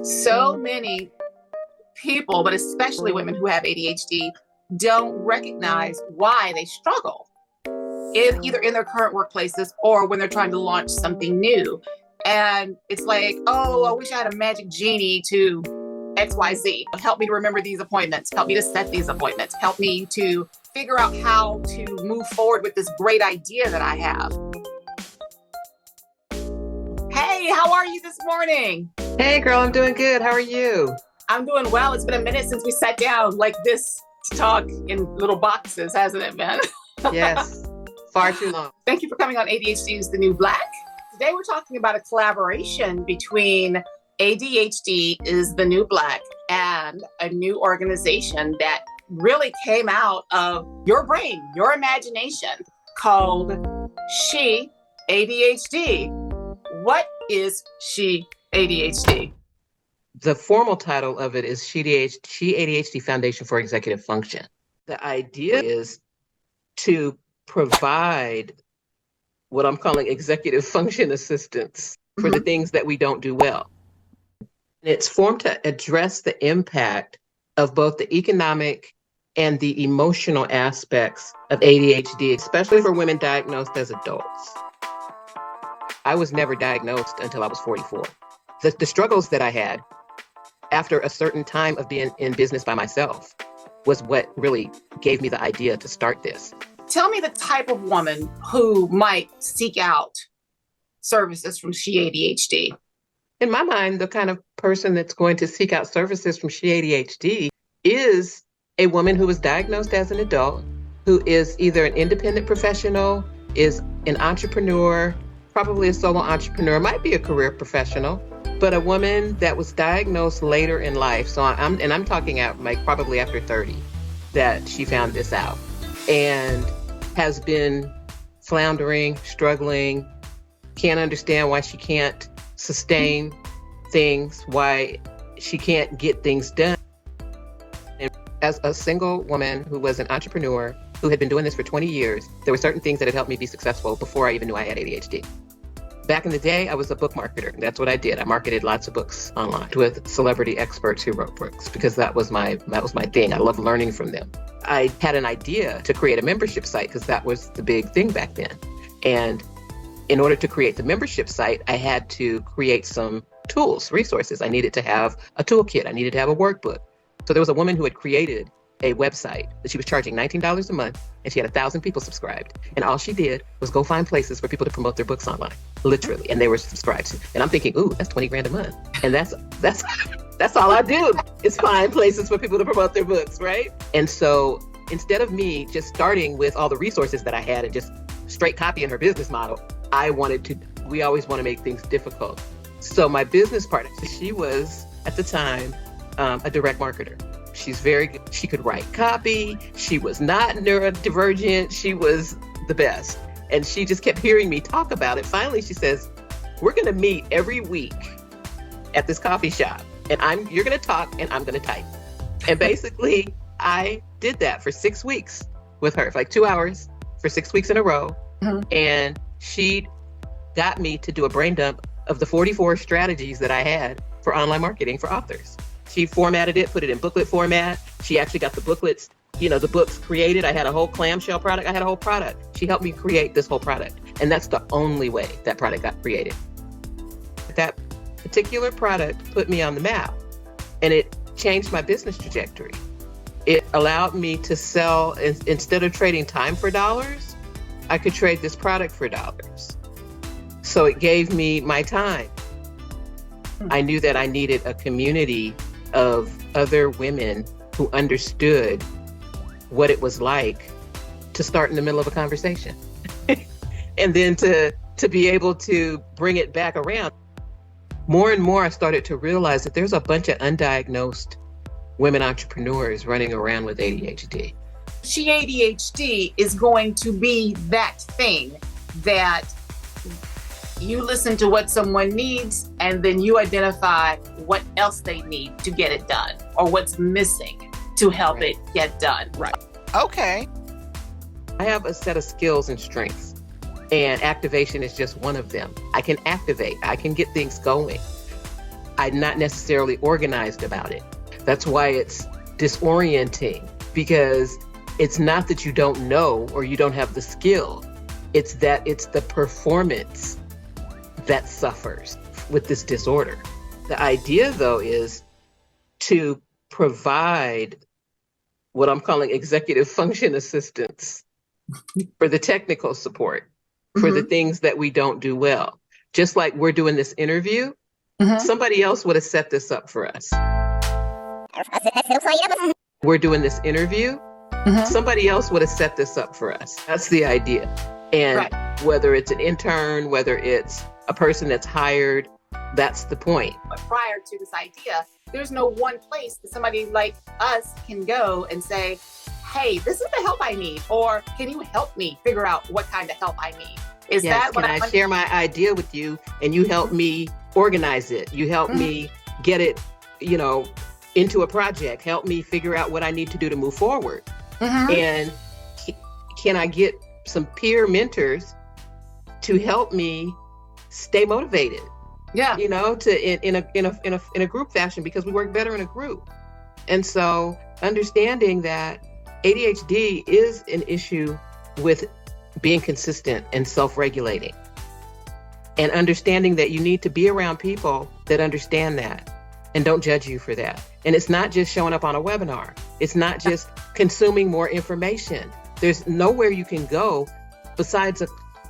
So many people, but especially women who have ADHD, don't recognize why they struggle, either in their current workplaces or when they're trying to launch something new. And it's like, oh, I wish I had a magic genie to XYZ. Help me to remember these appointments. Help me to set these appointments. Help me to figure out how to move forward with this great idea that I have. Hey, how are you this morning? Hey, girl, I'm doing good. How are you? I'm doing well. It's been a minute since we sat down like this to talk in little boxes, hasn't it, man? Yes, far too long. Thank you for coming on ADHD is the New Black. Today we're talking about a collaboration between ADHD is the New Black and a new organization that really came out of your brain, your imagination, called SHE ADHD. What is SHE ADHD? The formal title of it is SHE ADHD Foundation for Executive Function. The idea is to provide what I'm calling executive function assistance for the things that we don't do well. It's formed to address the impact of both the economic and the emotional aspects of ADHD, especially for women diagnosed as adults. I was never diagnosed until I was 44. The struggles that I had after a certain time of being in business by myself was what really gave me the idea to start this. Tell me the type of woman who might seek out services from SHE ADHD. In my mind, the kind of person that's going to seek out services from SHE ADHD is a woman who was diagnosed as an adult, who is either an independent professional, is an entrepreneur, probably a solo entrepreneur, might be a career professional, but a woman that was diagnosed later in life. So I'm talking out like probably after 30 that she found this out and has been floundering, struggling, can't understand why she can't sustain things, why she can't get things done. And as a single woman who was an entrepreneur who had been doing this for 20 years, there were certain things that had helped me be successful before I even knew I had ADHD. Back in the day, I was a book marketer. That's what I did. I marketed lots of books online with celebrity experts who wrote books because that was my thing. I love learning from them. I had an idea to create a membership site because that was the big thing back then. And in order to create the membership site, I had to create some tools, resources. I needed to have a toolkit. I needed to have a workbook. So there was a woman who had created a website that she was charging $19 a month, and she had 1,000 people subscribed. And all she did was go find places for people to promote their books online, literally. And they were subscribed. And I'm thinking, ooh, that's 20 grand a month. And that's all I do is find places for people to promote their books, right? And so instead of me just starting with all the resources that I had and just straight copying her business model, we always want to make things difficult. So my business partner, she was at the time a direct marketer. She's very good. She could write copy. She was not neurodivergent. She was the best. And she just kept hearing me talk about it. Finally, she says, we're going to meet every week at this coffee shop. And you're going to talk and I'm going to type. And basically, I did that for 6 weeks with her, for like 2 hours for 6 weeks in a row. Mm-hmm. And she got me to do a brain dump of the 44 strategies that I had for online marketing for authors. She formatted it, put it in booklet format. She actually got the booklets, the books created. I had a whole clamshell product. I had a whole product. She helped me create this whole product. And that's the only way that product got created. That particular product put me on the map, and it changed my business trajectory. It allowed me to sell, instead of trading time for dollars, I could trade this product for dollars. So it gave me my time. I knew that I needed a community of other women who understood what it was like to start in the middle of a conversation and then to be able to bring it back around. More and more, I started to realize that there's a bunch of undiagnosed women entrepreneurs running around with ADHD. SHE ADHD is going to be that thing that you listen to what someone needs, and then you identify what else they need to get it done or what's missing to help it get done. Right. Okay. I have a set of skills and strengths. And activation is just one of them. I can activate, I can get things going. I'm not necessarily organized about it. That's why it's disorienting, because it's not that you don't know or you don't have the skill. It's that it's the performance that suffers with this disorder. The idea, though, is to provide what I'm calling executive function assistance for the technical support, for the things that we don't do well. Just like we're doing this interview, somebody else would have set this up for us. We're doing this interview, somebody else would have set this up for us. That's the idea. And whether it's an intern, whether it's a person that's hired, that's the point. But prior to this idea, there's no one place that somebody like us can go and say, hey, this is the help I need, or can you help me figure out what kind of help I need? Is that what I share my idea with you and you help me organize it? You help me get it, into a project, help me figure out what I need to do to move forward. And can I get some peer mentors to help me stay motivated? Yeah. In a group fashion, because we work better in a group. And so understanding that ADHD is an issue with being consistent and self-regulating, and understanding that you need to be around people that understand that and don't judge you for that. And it's not just showing up on a webinar. It's not just consuming more information. There's nowhere you can go besides a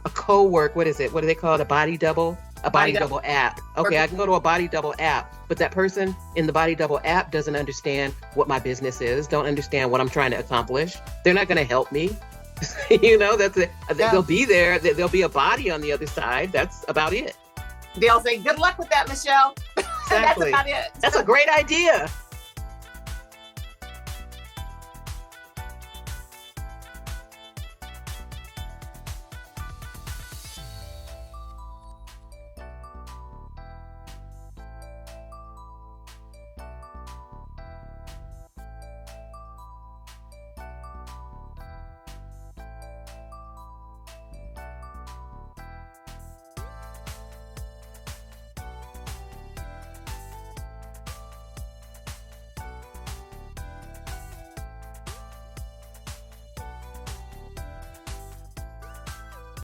co-work. What is it? What do they call it? A body double? A body double app. Okay, I can go to a body double app, but that person in the body double app doesn't understand what my business is, don't understand what I'm trying to accomplish. They're not going to help me. That's it. They'll be there. There'll be a body on the other side. That's about it. They'll say, good luck with that, Michelle. Exactly. That's about it. That's a great idea.